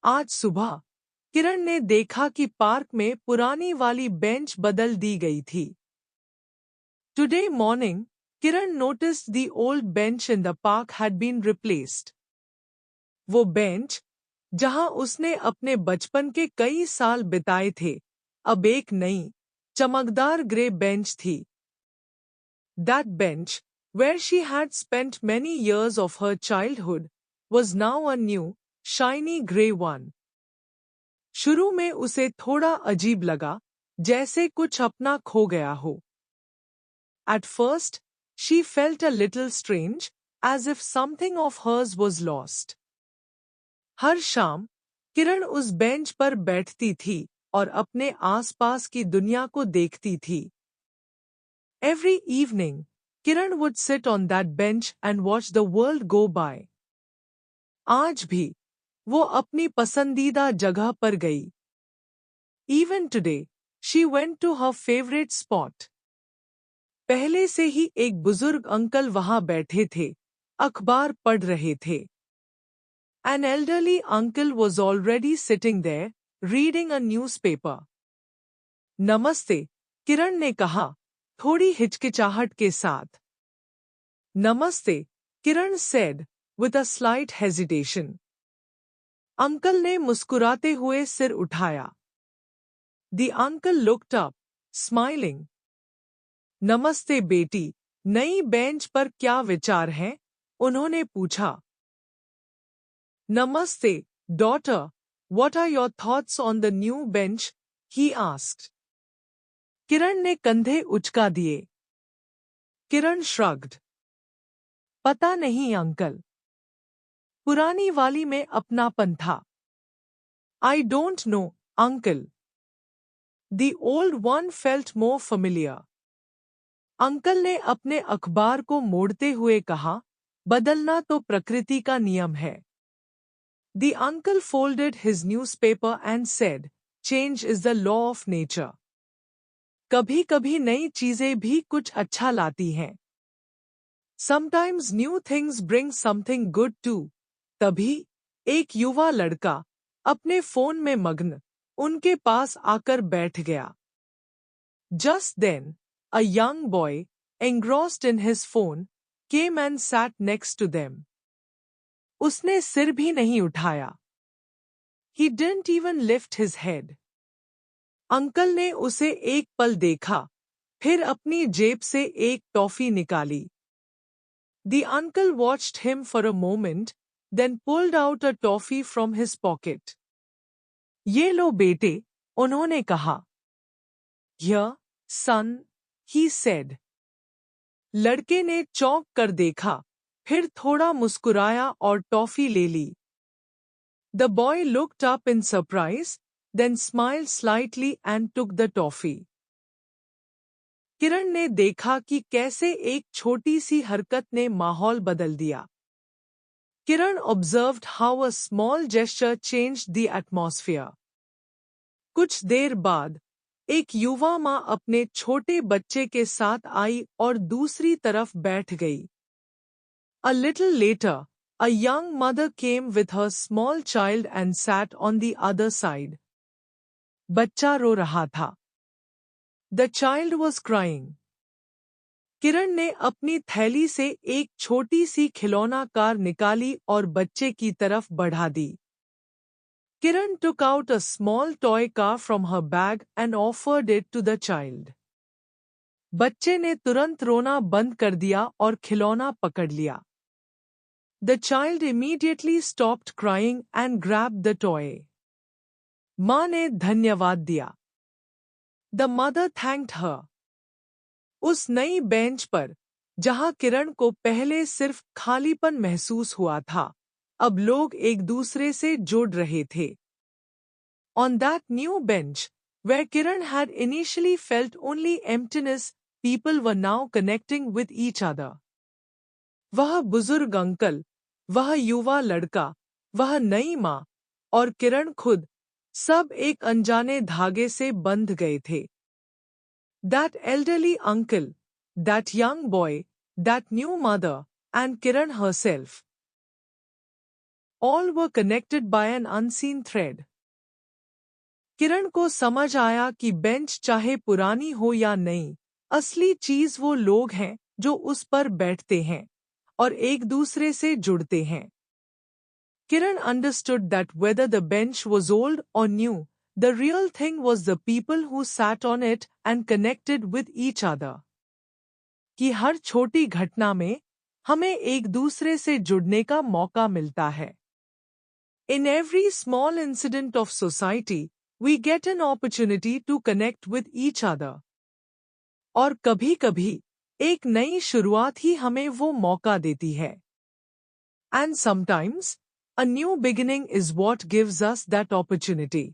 आज सुबह किरण ने देखा कि पार्क में पुरानी वाली बेंच बदल दी गई थी। Today morning, Kiran noticed the old bench in the park had been replaced. वो बेंच जहां उसने अपने बचपन के कई साल बिताए थे, अब एक नई, चमकदार ग्रे बेंच थी। That bench, where she had spent many years of her childhood, was now a new, shiny grey one. शुरू में उसे थोड़ा अजीब लगा, जैसे कुछ अपना खो गया हो। At first, she felt a little strange, as if something of hers was lost. हर शाम किरण उस बेंच पर बैठती थी और अपने आसपास की दुनिया को देखती थी। Every evening, Kiran would sit on that bench and watch the world go by. आज भी वो अपनी पसंदीदा जगह पर गई। Even today, she went to her favorite spot. पहले से ही एक बुजुर्ग अंकल वहां बैठे थे, अखबार पढ़ रहे थे। An elderly uncle was already sitting there, reading a newspaper. नमस्ते, किरण ने कहा, थोड़ी हिचकिचाहट के साथ। नमस्ते, किरण said, with a slight hesitation. Uncle ने मुस्कुराते हुए सिर उठाया। The uncle looked up, smiling. नमस्ते बेटी, नई बेंच पर क्या विचार हैं? उन्होंने पूछा। नमस्ते, daughter, what are your thoughts on the new bench? He asked. किरण ने कंधे उचका दिए। किरण shrugged. पता नहीं अंकल। पुरानी वाली में अपनापन था। I don't know, uncle. The old one felt more familiar. Uncle ने अपने अखबार को मोड़ते हुए कहा, बदलना तो प्रकृति का नियम है। The uncle folded his newspaper and said, change is the law of nature. कभी-कभी नई चीजें भी कुछ अच्छा लाती हैं। Sometimes new things bring something good too. तभी एक युवा लड़का अपने फोन में मग्न उनके पास आकर बैठ गया। Just then, a young boy, engrossed in his phone, came and sat next to them. उसने सिर भी नहीं उठाया। He didn't even lift his head. Uncle ने उसे एक पल देखा, फिर अपनी जेब से एक टॉफी निकाली। The uncle watched him for a moment, then pulled out a toffee from his pocket. ये लो बेटे, उन्होंने कहा। Here, son, he said. लड़के ने चौंक कर देखा, फिर थोड़ा मुस्कुराया और टॉफी ले ली। The boy looked up in surprise, then smiled slightly and took the toffee. किरण ने देखा कि कैसे एक छोटी सी हरकत ने माहौल बदल दिया। किरण observed how a small gesture changed the atmosphere. कुछ देर बाद, एक युवा माँ अपने छोटे बच्चे के साथ आई और दूसरी तरफ बैठ गई। A little later, a young mother came with her small child and sat on the other side. बच्चा रो रहा था। The child was crying. किरण ने अपनी थैली से एक छोटी सी खिलौना कार निकाली और बच्चे की तरफ बढ़ा दी। Kiran took out a small toy car from her bag and offered it to the child. बच्चे ने तुरंत रोना बंद कर दिया और खिलौना पकड़ लिया। The child immediately stopped crying and grabbed the toy. माँ ने धन्यवाद दिया। The mother thanked her. उस नई बेंच पर, जहां किरण को पहले सिर्फ खालीपन महसूस हुआ था, अब लोग एक दूसरे से जुड़ रहे थे। On that new bench, where Kiran had initially felt only emptiness, people were now connecting with each other. वह बुजुर्ग अंकल, वह युवा लड़का, वह नई माँ, और किरण खुद, सब एक अनजाने धागे से बंध गए थे। That elderly uncle, that young boy, that new mother, and Kiran herself. All were connected by an unseen thread. किरण को समझ आया कि बेंच चाहे पुरानी हो या नई, असली चीज वो लोग हैं जो उस पर बैठते हैं और एक दूसरे से जुड़ते हैं. Kiran understood that whether the bench was old or new, the real thing was the people who sat on it and connected with each other. कि हर छोटी घटना में हमें एक दूसरे से जुड़ने का मौका मिलता है. In every small incident of society, we get an opportunity to connect with each other. और कभी-कभी एक नई शुरुआत ही हमें वो मौका देती है. And sometimes, a new beginning is what gives us that opportunity.